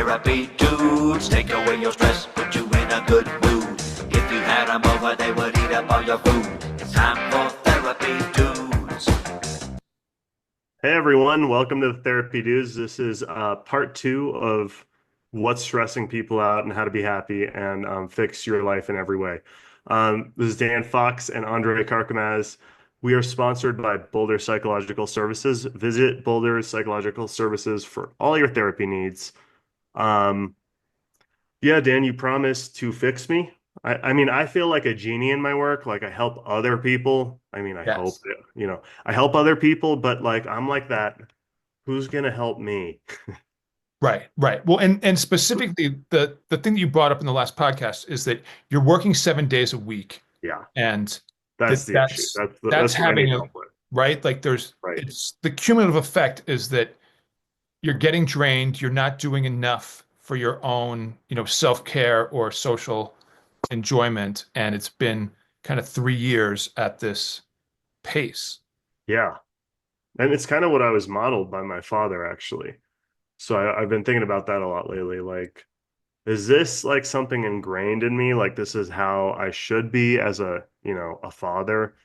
therapy dudes. Take away your stress, put you in a good mood. If you had them over, they would eat up all your food. It's time for therapy dudes. Hey everyone, welcome to the Therapy Dudes. This is part two of what's stressing people out and how to be happy and fix your life in every way. This is Dan Fox and Andre Karkamaz. We are sponsored by Boulder Psychological Services. Visit Boulder Psychological Services for all your therapy needs. Um, yeah, Dan, you promised to fix me. I mean, I feel like a genie in my work. Like I help other people. I mean, I hope, Yes. I help other people, but like I'm like that. Who's gonna help me? Right, right. Well, and specifically the thing that you brought up in the last podcast is that you're working 7 days a week, Yeah, and that's the issue. that's That's that's what I need having a help with. right. Like there's Right. it's the cumulative effect is that you're getting drained, you're not doing enough for your own, self-care or social enjoyment, and it's been kind of 3 years at this pace. Yeah. And it's kind of what I was modeled by my father, actually. So I've been thinking about that a lot lately. Like, is this like something ingrained in me? Like this is how I should be as a father?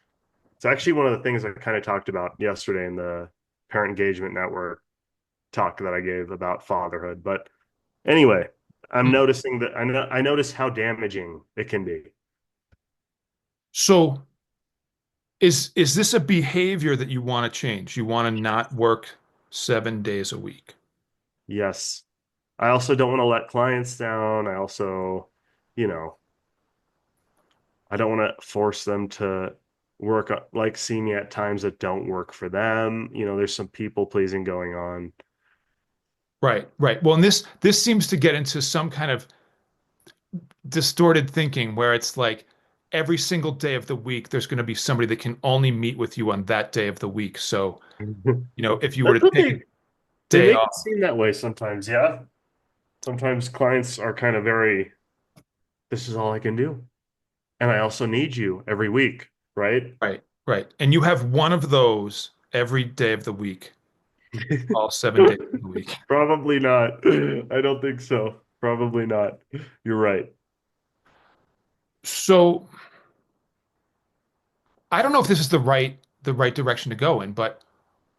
It's actually one of the things I kind of talked about yesterday in the Parent Engagement Network talk that I gave about fatherhood. But anyway, I'm Hmm. noticing that I notice how damaging it can be. So is this a behavior that you want to change? You want to not work 7 days a week? Yes. I also don't want to let clients down. I also, you know, I don't want to force them to work like see me at times that don't work for them. There's some people pleasing going on. Right, right. Well, and this seems to get into some kind of distorted thinking where it's like every single day of the week there's going to be somebody that can only meet with you on that day of the week. So, if you were That's to what take a they day make off, it seem that way sometimes. Yeah. Sometimes clients are kind of very, this is all I can do. And I also need you every week, right? right, right, and you have one of those every day of the week, all 7 days of the week. Probably not. I don't think so. Probably not. You're right. So, I don't know if this is the right direction to go in, but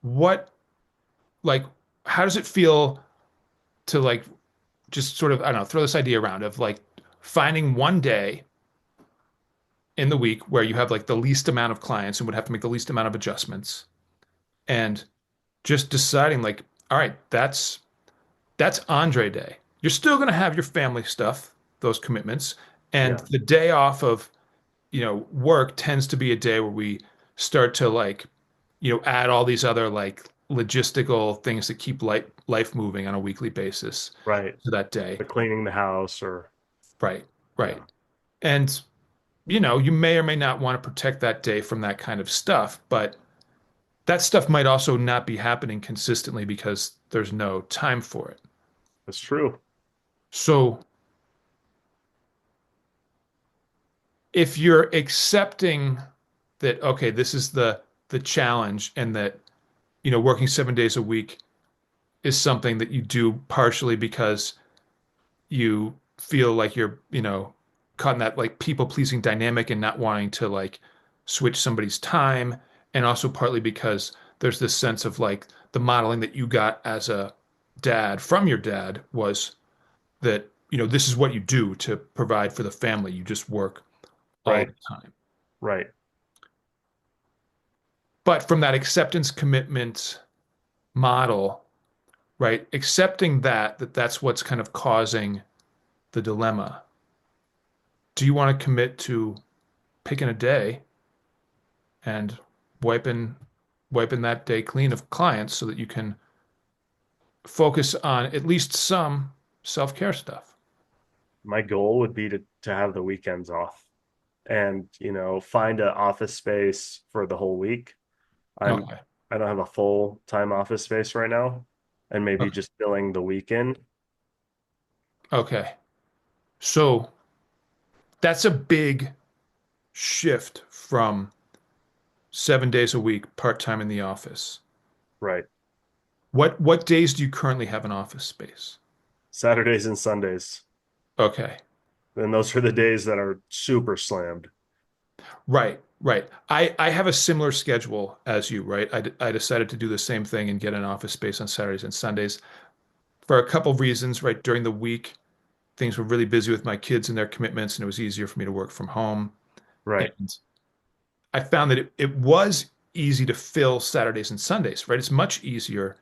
what like how does it feel to like just sort of, I don't know, throw this idea around of like finding one day in the week where you have like the least amount of clients and would have to make the least amount of adjustments and just deciding like, all right, that's Andre Day. You're still going to have your family stuff, those commitments, and Yeah. the day off of, work tends to be a day where we start to like, add all these other like logistical things that keep life moving on a weekly basis Right. to that day. The cleaning the house or Right, right. yeah. And you may or may not want to protect that day from that kind of stuff, but that stuff might also not be happening consistently because there's no time for it. That's true. So if you're accepting that, okay, this is the challenge and that, working 7 days a week is something that you do partially because you feel like you're, caught in that like people pleasing dynamic and not wanting to like switch somebody's time. And also partly because there's this sense of like the modeling that you got as a dad from your dad was that, this is what you do to provide for the family. You just work all Right. the time. Right. But from that acceptance commitment model, right? Accepting that that's what's kind of causing the dilemma. Do you want to commit to picking a day and wiping wiping that day clean of clients so that you can focus on at least some self-care stuff? My goal would be to have the weekends off and, find an office space for the whole week. I'm Okay. I don't have a full time office space right now, and maybe Okay. just filling the weekend. Okay. So that's a big shift from 7 days a week, part-time in the office. Right. What days do you currently have an office space? Saturdays and Sundays. Okay. And those are the days that are super slammed. Right, right. I have a similar schedule as you, right? I decided to do the same thing and get an office space on Saturdays and Sundays for a couple of reasons, right? During the week, things were really busy with my kids and their commitments, and it was easier for me to work from home. Right. And I found that it was easy to fill Saturdays and Sundays, right? It's much easier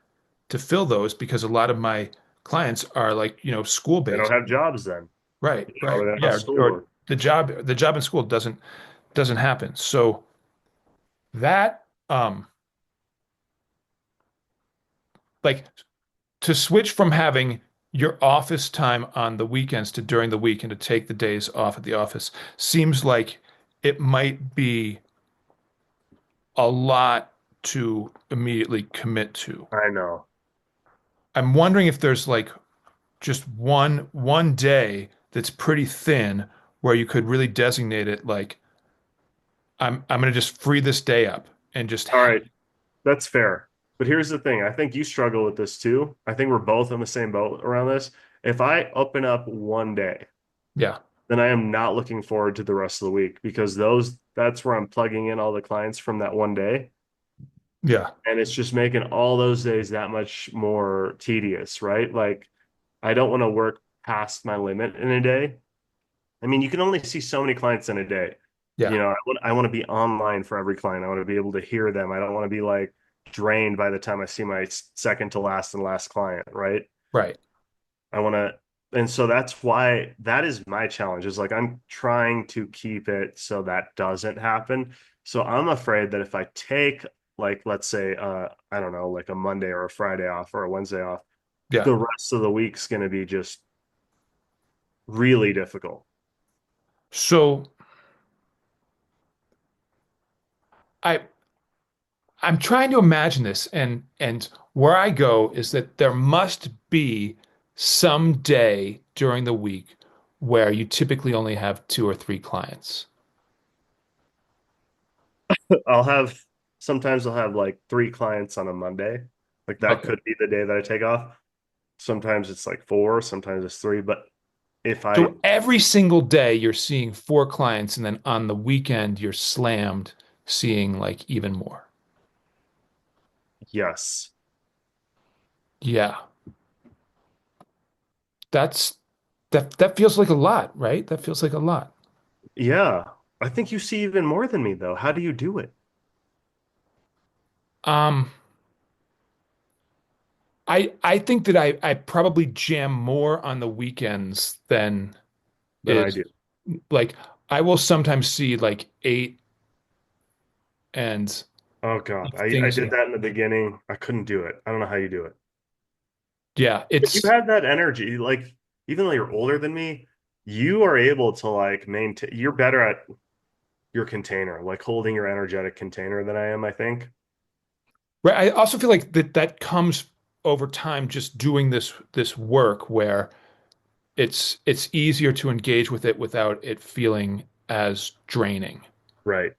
to fill those because a lot of my clients are like, school They don't based. have jobs then, Right, or right. they don't have Yeah, or schoolwork. the job in school doesn't happen. So that like to switch from having your office time on the weekends to during the week and to take the days off at the office seems like it might be a lot to immediately commit to. I know. I'm wondering if there's like just one day that's pretty thin where you could really designate it like I'm going to just free this day up and just All right, that's fair. But here's the thing. I think you struggle with this too. I think we're both in the same boat around this. If I open up one day, yeah, then I am not looking forward to the rest of the week because that's where I'm plugging in all the clients from that one day. yeah, And it's just making all those days that much more tedious, right? Like I don't want to work past my limit in a day. I mean, you can only see so many clients in a day. yeah, I want to be online for every client. I want to be able to hear them. I don't want to be like drained by the time I see my second to last and last client, right? right. I want to, and so that's why that is my challenge is like I'm trying to keep it so that doesn't happen. So I'm afraid that if I take like let's say I don't know, like a Monday or a Friday off or a Wednesday off, Yeah. the rest of the week's going to be just really difficult. So I I'm trying to imagine this and where I go is that there must be some day during the week where you typically only have two or three clients. I'll have sometimes I'll have like three clients on a Monday. Like that Okay. could be the day that I take off. Sometimes it's like four, sometimes it's three. But if I, So every single day you're seeing four clients and then on the weekend you're slammed seeing like even more. yes, Yeah. That's that feels like a lot, right? That feels like a lot. yeah, I think you see even more than me though. How do you do it? Um I think that I probably jam more on the weekends than Than I is do. like I will sometimes see like eight and Oh God, if I things did are that in the beginning. I couldn't do it. I don't know how you do it. yeah, But you it's have that energy. Like even though you're older than me, you are able to like maintain. You're better at your container, like holding your energetic container than I am, I think. right. I also feel like that comes over time just doing this work where it's easier to engage with it without it feeling as draining. Right.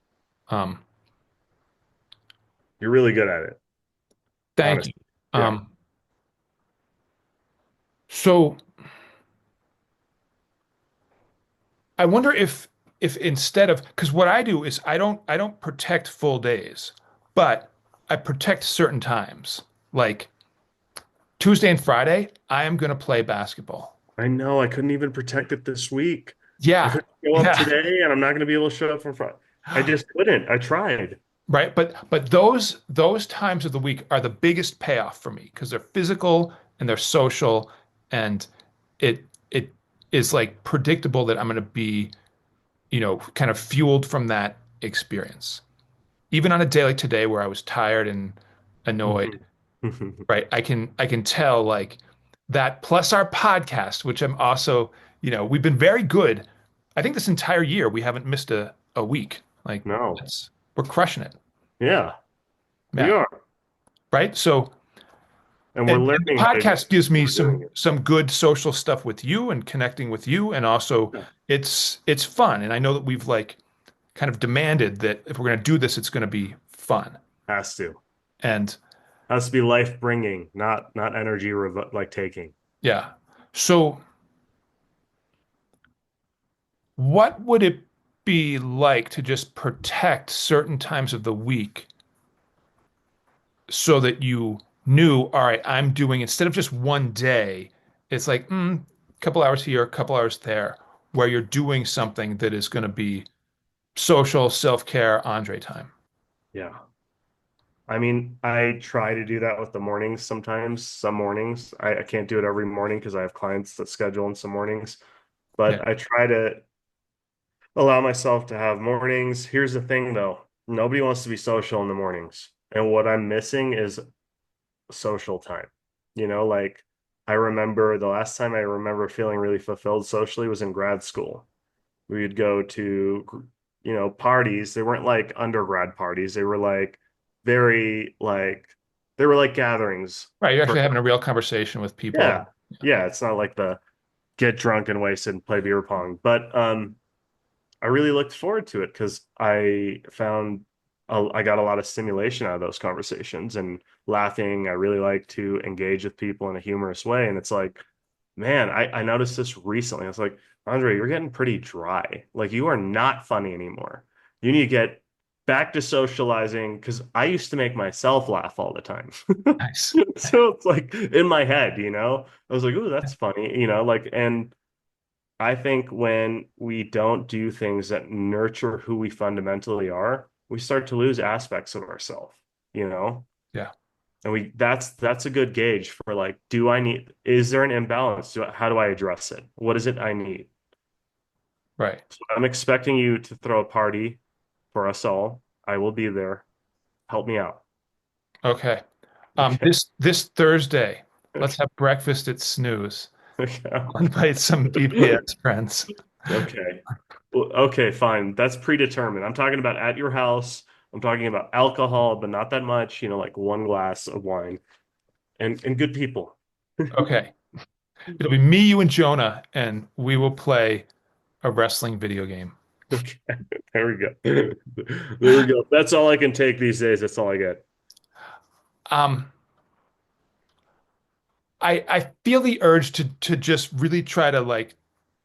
Um, You're really good at it, thank you. honestly. Yeah. Um, so I wonder if instead of because what I do is I don't protect full days, but I protect certain times. Like Tuesday and Friday, I am going to play basketball. I know I couldn't even protect it this week. I Yeah. couldn't show up Yeah. today and I'm not going to be able to show up for Friday. I just couldn't. I tried. Right. But those times of the week are the biggest payoff for me because they're physical and they're social and it is like predictable that I'm going to be, kind of fueled from that experience. Even on a day like today where I was tired and annoyed, Mhm. right? I can tell like that plus our podcast, which I'm also, we've been very good. I think this entire year we haven't missed a week. Like No. it's we're crushing it. Yeah, we Yeah. are. Right. So And we're and the learning how to do podcast gives it. me We're doing some good social stuff with you and connecting with you. And also it. it's fun. And I know that we've like kind of demanded that if we're gonna do this, it's gonna be fun. Has to. And Has to be life bringing, not energy like taking. yeah. So, what would it be like to just protect certain times of the week so that you knew, all right, I'm doing instead of just one day, it's like couple hours here, a couple hours there, where you're doing something that is going to be social, self-care, Andre time. Yeah. I mean, I try to do that with the mornings sometimes. Some mornings, I can't do it every morning because I have clients that schedule in some mornings, Yeah, but I try to allow myself to have mornings. Here's the thing though, nobody wants to be social in the mornings. And what I'm missing is social time. Like I remember the last time I remember feeling really fulfilled socially was in grad school. We would go to, parties. They weren't like undergrad parties. They were like very like they were like gatherings right. You're for actually having a real conversation with people. yeah. Yeah, it's not like the get drunk and wasted and play beer pong. But I really looked forward to it because I got a lot of stimulation out of those conversations and laughing. I really like to engage with people in a humorous way. And it's like, man, I noticed this recently. I was like, Andre, you're getting pretty dry. Like you are not funny anymore. You need to get back to socializing because I used to make myself laugh all the time. Nice. So it's like in my head, I was like, oh, that's funny, like, and I think when we don't do things that nurture who we fundamentally are, we start to lose aspects of ourselves, you know? Yeah, And that's a good gauge for like, is there an imbalance? How do I address it? What is it I need? right. So I'm expecting you to throw a party for us all. I will be there. Help me out. Okay. Okay. This Thursday, let's Okay. have breakfast at Snooze. Okay. I'll invite some BPS friends. Okay. Well, okay, fine. That's predetermined. I'm talking about at your house. I'm talking about alcohol, but not that much, like one glass of wine and good people. Okay. It'll be me, you, and Jonah, and we will play a wrestling video game. Okay, there we go. There we go. That's all I can take these days. That's all I get. Um, I feel the urge to just really try to like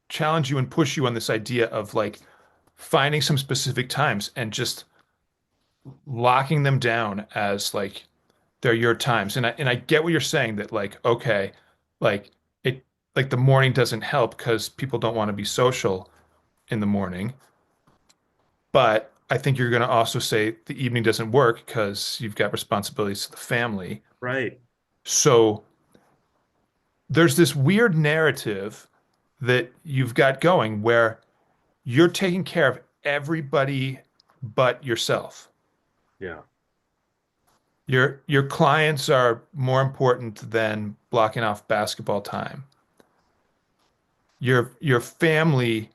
challenge you and push you on this idea of like finding some specific times and just locking them down as like they're your times. And I get what you're saying that like, okay, like it like the morning doesn't help because people don't want to be social in the morning. But I think you're going to also say the evening doesn't work because you've got responsibilities to the family. Right. So there's this weird narrative that you've got going where you're taking care of everybody but yourself. Yeah. Your clients are more important than blocking off basketball time. Your family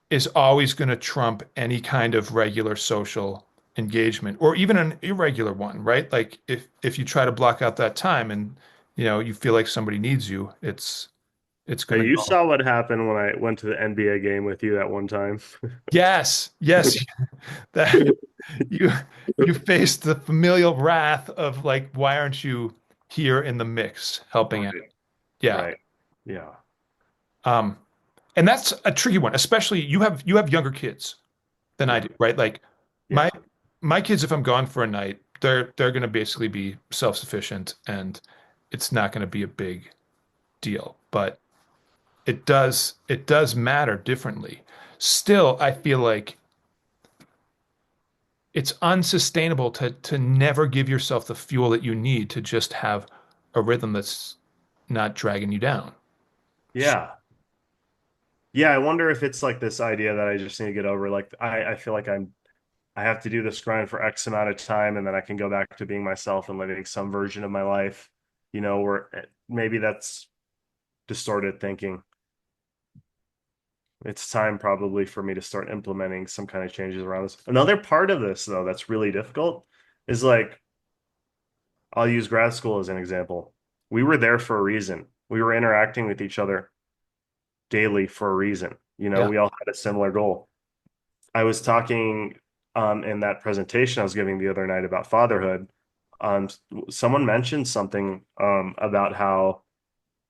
is always going to trump any kind of regular social engagement or even an irregular one, right? Like if you try to block out that time and you feel like somebody needs you, it's going Hey, to you go. saw what happened when I went to the NBA game with you that one time. Yes, yes, that you you face the familial wrath of like, why aren't you here in the mix helping out? Right. Yeah. Right. Yeah. Um, and that's a tricky one, especially you have younger kids than I Yeah. do, right? Like my Yeah. my kids, if I'm gone for a night, they're gonna basically be self-sufficient and it's not gonna be a big deal. But it does matter differently. Still, I feel like it's unsustainable to never give yourself the fuel that you need to just have a rhythm that's not dragging you down. Yeah. Yeah. I wonder if it's like this idea that I just need to get over. Like I feel like I have to do this grind for X amount of time and then I can go back to being myself and living some version of my life, where maybe that's distorted thinking. It's time probably for me to start implementing some kind of changes around this. Another part of this, though, that's really difficult is like, I'll use grad school as an example. We were there for a reason. We were interacting with each other daily for a reason. Yeah. We all had a similar goal. I was talking in that presentation I was giving the other night about fatherhood. Um, Someone mentioned something about how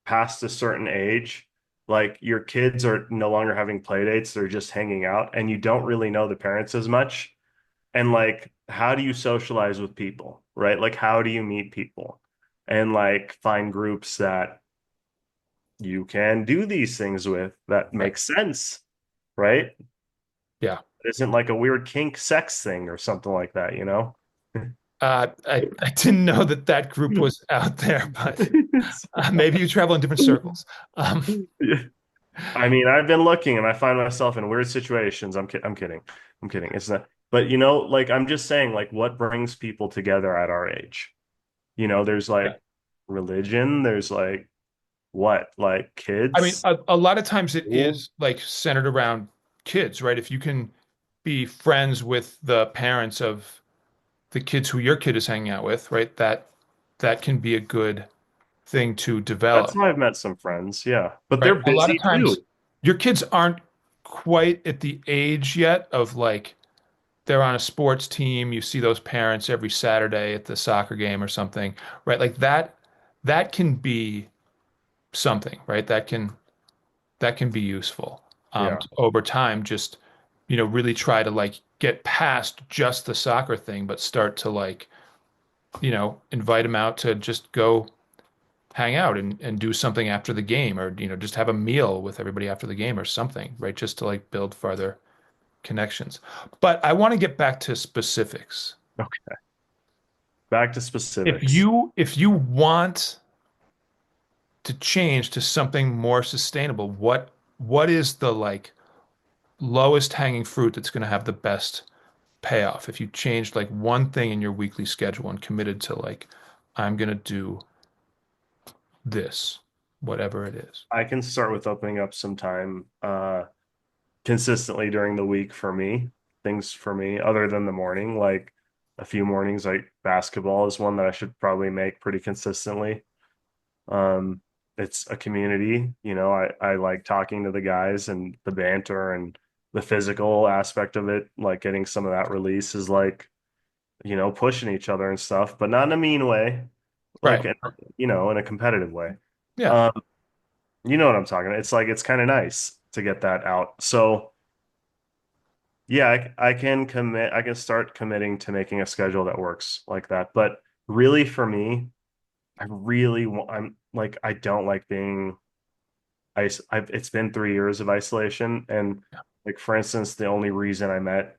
past a certain age, like your kids are no longer having play dates, they're just hanging out, and you don't really know the parents as much. And like, how do you socialize with people, right? Like, how do you meet people and like find groups that you can do these things with that Right. make sense, right? Yeah. It isn't like a weird kink sex thing or something like that, you know? I didn't know that that group was out there, but maybe you travel in different circles. Um, Yeah. I mean, I've been looking and I find myself in weird situations. I'm kidding. I'm kidding. It's not, but you know, like I'm just saying, like what brings people together at our age? You know, there's yeah. like religion, there's like what, like I mean, kids, a lot of times it school. is like centered around kids, right? If you can be friends with the parents of the kids who your kid is hanging out with, right? That can be a good thing to That's develop, how I've met some friends. Yeah. But right? they're A lot of busy times too. your kids aren't quite at the age yet of like they're on a sports team. You see those parents every Saturday at the soccer game or something, right? Like that can be something, right? That can be useful. Yeah. Over time, just really try to like get past just the soccer thing, but start to like, invite them out to just go hang out and do something after the game or, just have a meal with everybody after the game or something, right? Just to like build further connections. But I want to get back to specifics. Okay. Back to If specifics. you want to change to something more sustainable, what is the like lowest hanging fruit that's going to have the best payoff? If you changed like one thing in your weekly schedule and committed to like, I'm going to do this, whatever it is. I can start with opening up some time consistently during the week for me, things for me other than the morning, like a few mornings, like basketball is one that I should probably make pretty consistently. Um, it's a community, you know, I like talking to the guys and the banter and the physical aspect of it, like getting some of that release is like, you know, pushing each other and stuff, but not in a mean way, like, Right. you know, in a competitive way. Yeah. Um, you know what I'm talking about. It's like, it's kind of nice to get that out. So, yeah, I can commit, I can start committing to making a schedule that works like that. But really, for me, I really want, I'm like, I don't like being it's been 3 years of isolation. And like, for instance, the only reason I met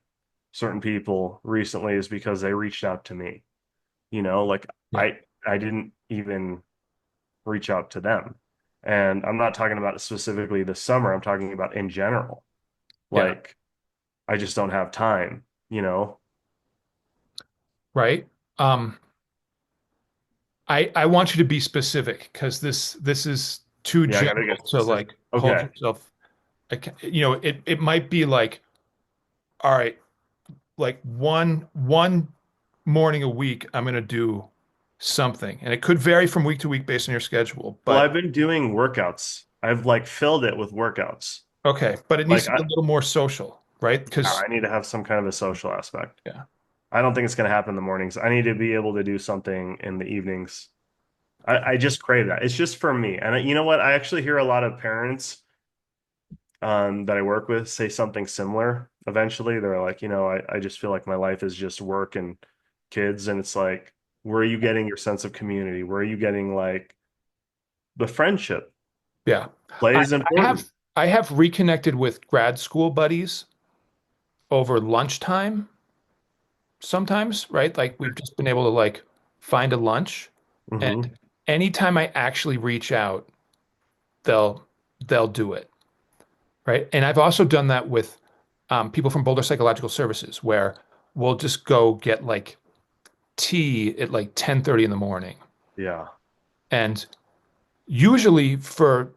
certain people recently is because they reached out to me, you know, like Yeah. I didn't even reach out to them. And I'm not talking about specifically this summer. I'm talking about in general. Yeah. Like, I just don't have time, you know? Right. Um, I want you to be specific because this is too Yeah, I gotta general get to specific. like hold Okay. yourself. It might be like, all right, like one morning a week, I'm gonna do something, and it could vary from week to week based on your schedule. Well, But I've been doing workouts. I've like filled it with workouts. okay, but it needs Like to be a little more social, right? Because I need to have some kind of a social aspect. yeah, I don't think it's going to happen in the mornings. I need to be able to do something in the evenings. I just crave that. It's just for me. And you know what? I actually hear a lot of parents that I work with say something similar. Eventually, they're like, you know, I just feel like my life is just work and kids. And it's like, where are you getting your sense of community? Where are you getting like the friendship? yeah. Play I, is I have important. I have reconnected with grad school buddies over lunchtime sometimes, right? Like we've just been able to like find a lunch, and Hmm. anytime I actually reach out, they'll they'll do it, right? And I've also done that with people from Boulder Psychological Services, where we'll just go get like tea at like 10:30 in the morning, Yeah, and usually for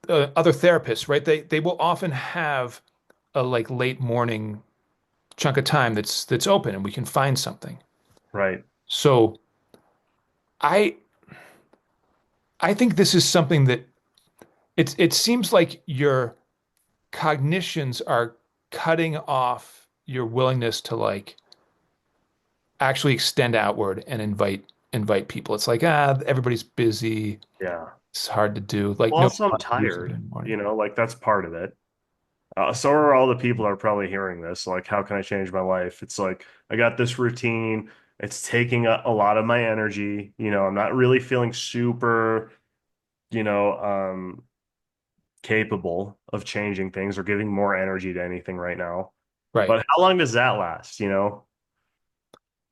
other therapists, right? They will often have a like late morning chunk of time that's open, and we can find something. right. So I I think this is something that it seems like your cognitions are cutting off your willingness to like actually extend outward and invite invite people. It's like, everybody's busy. Yeah. It's hard to do. Like, Well, no also I'm one leaves it in tired, the morning. like that's part of it. So are all the people that are probably hearing this. Like, how can I change my life? It's like I got this routine. It's taking a lot of my energy. I'm not really feeling super, you know, um, capable of changing things or giving more energy to anything right now. Right. But how long does that last?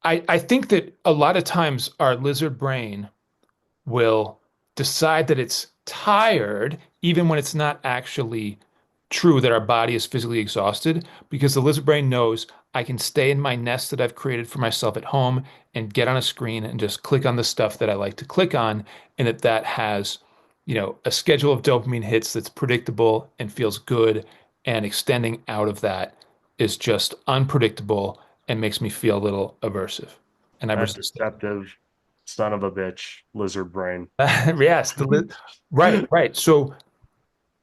I think that a lot of times our lizard brain will decide that it's tired, even when it's not actually true that our body is physically exhausted, because the lizard brain knows I can stay in my nest that I've created for myself at home and get on a screen and just click on the stuff that I like to click on, and that has, a schedule of dopamine hits that's predictable and feels good, and extending out of that is just unpredictable and makes me feel a little aversive, and I That resist it. deceptive son of a bitch, lizard brain. Yes, right, right. So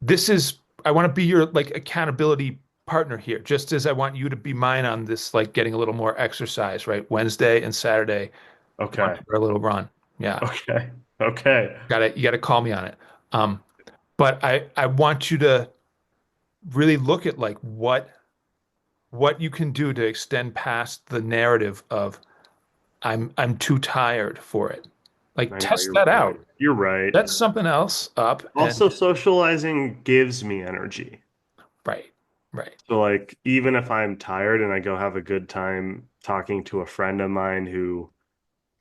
this is I want to be your like accountability partner here, just as I want you to be mine on this, like getting a little more exercise, right? Wednesday and Saturday, going Okay. for a little run. Yeah, Okay. Okay. you gotta call me on it. Um, but I want you to really look at like what you can do to extend past the narrative of I'm too tired for it. Like I know test you're that right. out. You're right. Set something else up and Also, socializing gives me energy. right, right. So, like, even if I'm tired and I go have a good time talking to a friend of mine who,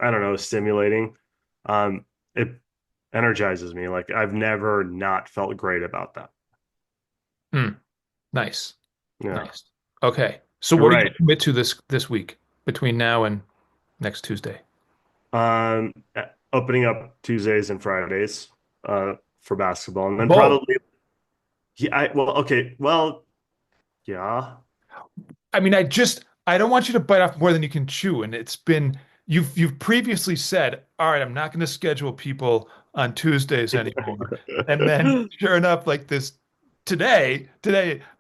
I don't know, is stimulating, it energizes me. Like, I've never not felt great about that. Hmm. Nice. Yeah. Nice. Okay. So You're what are you going right. to commit to this week between now and next Tuesday? Opening up Tuesdays and Fridays, for basketball, and then Bold. probably, yeah, well, okay, well, yeah. I mean, I don't want you to bite off more than you can chew. And it's been you've previously said, all right, I'm not going to schedule people on Tuesdays anymore. And then sure enough, like this today,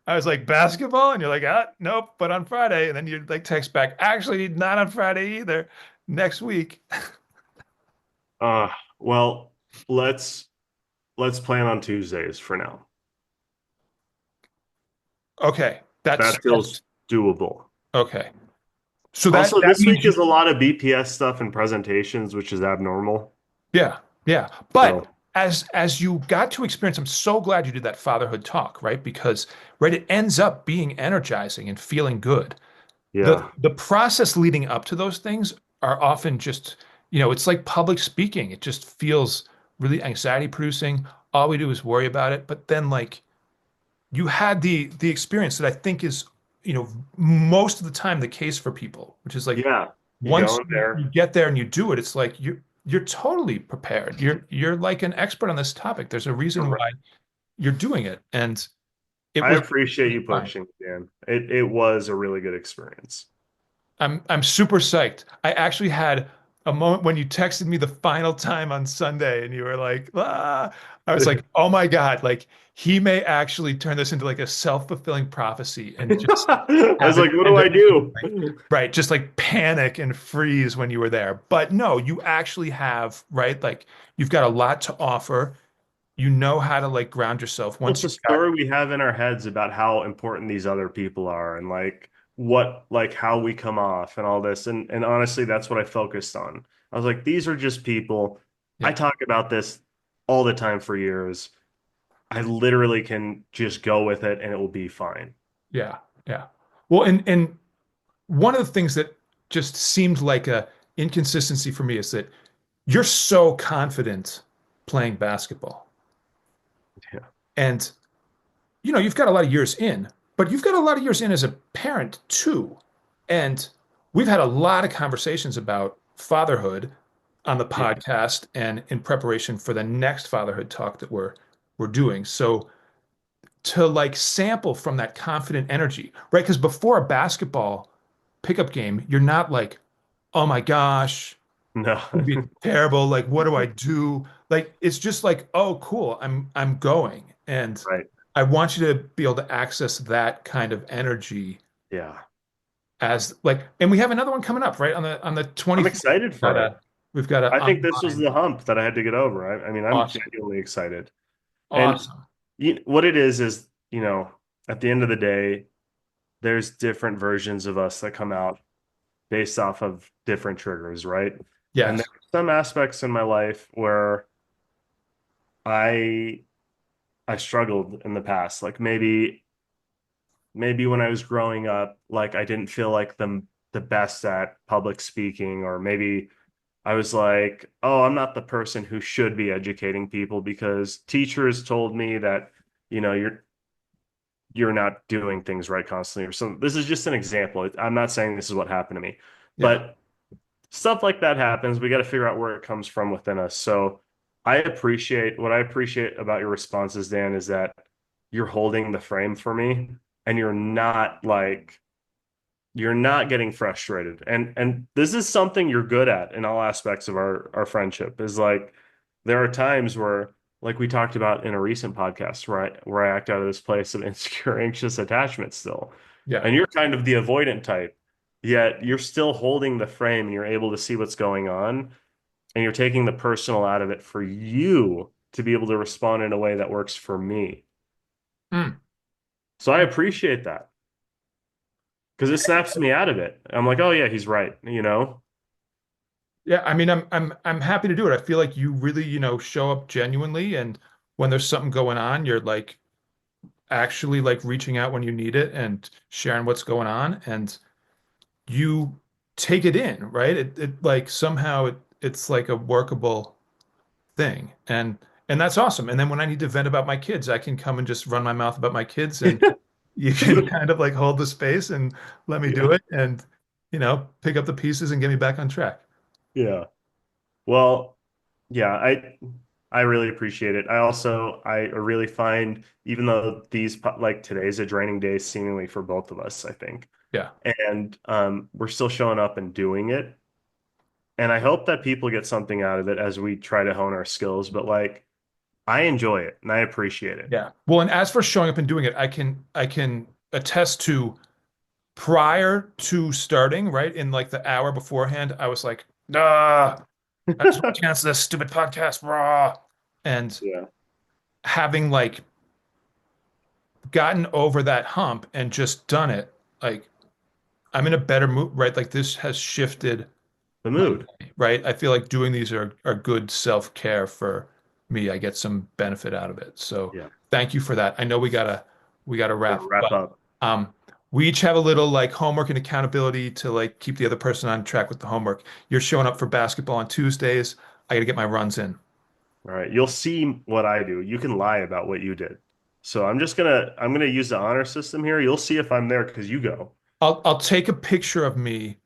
I was like basketball, and you're like, nope, but on Friday. And then you like text back, actually not on Friday either. Next week. Uh, well, let's let's plan on Tuesdays for now. Okay. That That's feels doable. okay. So Also, that this means week is a lot of BPS stuff and presentations, which is abnormal. yeah, yeah. But So, as you got to experience, I'm so glad you did that fatherhood talk, right? Because right, it ends up being energizing and feeling good. The yeah, the process leading up to those things are often just, it's like public speaking. It just feels really anxiety producing. All we do is worry about it. But then like you had the experience that I think is, most of the time the case for people, which is like yeah. You once go in you there. get there and you do it, it's like you're totally prepared. You're like an expert on this topic. There's a reason why you're doing it, and it I was appreciate you fine. pushing, Dan. It was a really good experience. I'm super psyched. I actually had a moment when you texted me the final time on Sunday, and you were like, ah. I was like, oh my God, like he may actually turn this into like a self-fulfilling prophecy and just I was have it like, what do end I up being do? like, right, just like panic and freeze when you were there. But no, you actually have, right? Like you've got a lot to offer. You know how to like ground yourself Well, once it's a you've got, story we have in our heads about how important these other people are and like how we come off and all this. And honestly, that's what I focused on. I was like, these are just people. I yeah, talk about this all the time for years. I literally can just go with it and it will be fine. yeah, yeah. Well, and one of the things that just seemed like a inconsistency for me is that you're so confident playing basketball. Yeah. And you've got a lot of years in, but you've got a lot of years in as a parent too. And we've had a lot of conversations about fatherhood on the Yeah. podcast and in preparation for the next fatherhood talk that we're doing. So to like sample from that confident energy, right? Because before a basketball pickup game, you're not like, oh my gosh, No. it's gonna be terrible. Like, what do I do? Like, it's just like, oh, cool, I'm going. And Right. I want you to be able to access that kind of energy Yeah. as like, and we have another one coming up, right? On the I'm 24th. excited Got for a it. We've got I to think this was unwind. the hump that I had to get over. I mean, I'm Awesome. genuinely excited. And Awesome. what it is, at the end of the day, there's different versions of us that come out based off of different triggers, right? And there Yes. are some aspects in my life where I I struggled in the past. Like maybe when I was growing up, like I didn't feel like the best at public speaking, or maybe I was like, oh, I'm not the person who should be educating people because teachers told me that, you know, you're not doing things right constantly or something. This is just an example. I'm not saying this is what happened to me, Yeah. but stuff like that happens. We got to figure out where it comes from within us. So what I appreciate about your responses, Dan, is that you're holding the frame for me and you're not getting frustrated. And this is something you're good at in all aspects of our friendship. Is like there are times where, like we talked about in a recent podcast, where I act out of this place of insecure, anxious attachment still. Yeah. And you're kind of the avoidant type, yet you're still holding the frame and you're able to see what's going on, and you're taking the personal out of it for you to be able to respond in a way that works for me. Mm. So I appreciate that because it snaps me out of it. I'm like, oh yeah, he's right, you know? Yeah, I mean, I'm happy to do it. I feel like you really, show up genuinely, and when there's something going on, you're like actually like reaching out when you need it and sharing what's going on, and you take it in, right? It like somehow it's like a workable thing, and that's awesome. And then when I need to vent about my kids, I can come and just run my mouth about my kids, and you can kind of like hold the space and let me do Yeah. it, and pick up the pieces and get me back on track. Yeah. Well, yeah, I really appreciate it. I really find, even though like today's a draining day seemingly for both of us, I think. Yeah. And we're still showing up and doing it. And I hope that people get something out of it as we try to hone our skills, but like I enjoy it and I appreciate it. Yeah. Well, and as for showing up and doing it, I can attest to prior to starting, right? In like the hour beforehand, I was like, ah, I just want to cancel this stupid podcast, raw. And Yeah. having like gotten over that hump and just done it, like I'm in a better mood, right? Like this has shifted The my mood. day, right? I feel like doing these are good self-care for me. I get some benefit out of it. So Yeah. thank you for that. I know we gotta Gotta wrap, wrap but up. um we each have a little like homework and accountability to like keep the other person on track with the homework. You're showing up for basketball on Tuesdays. I gotta get my runs in. All right. You'll see what I do. You can lie about what you did. So I'm gonna use the honor system here. You'll see if I'm there because you go. I'll take a picture of me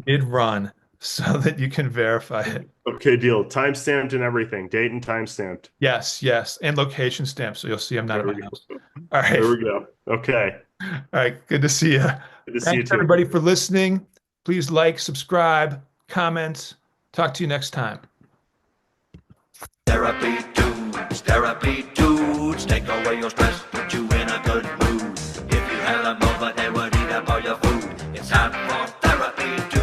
mid-run so that you can verify it. Okay, deal. Time stamped and everything. Date and time stamped. Yes, yes, and location stamp, so you'll see I'm not at There my we house. go. All right. There we go. Okay. All right, good to see you. Good to see you Thanks too. everybody for listening. Please like, subscribe, comment. Talk to you next time. Therapy dudes, take away your stress, put you in a good mood. If you had them over, they would eat up all your food. It's time for therapy dudes.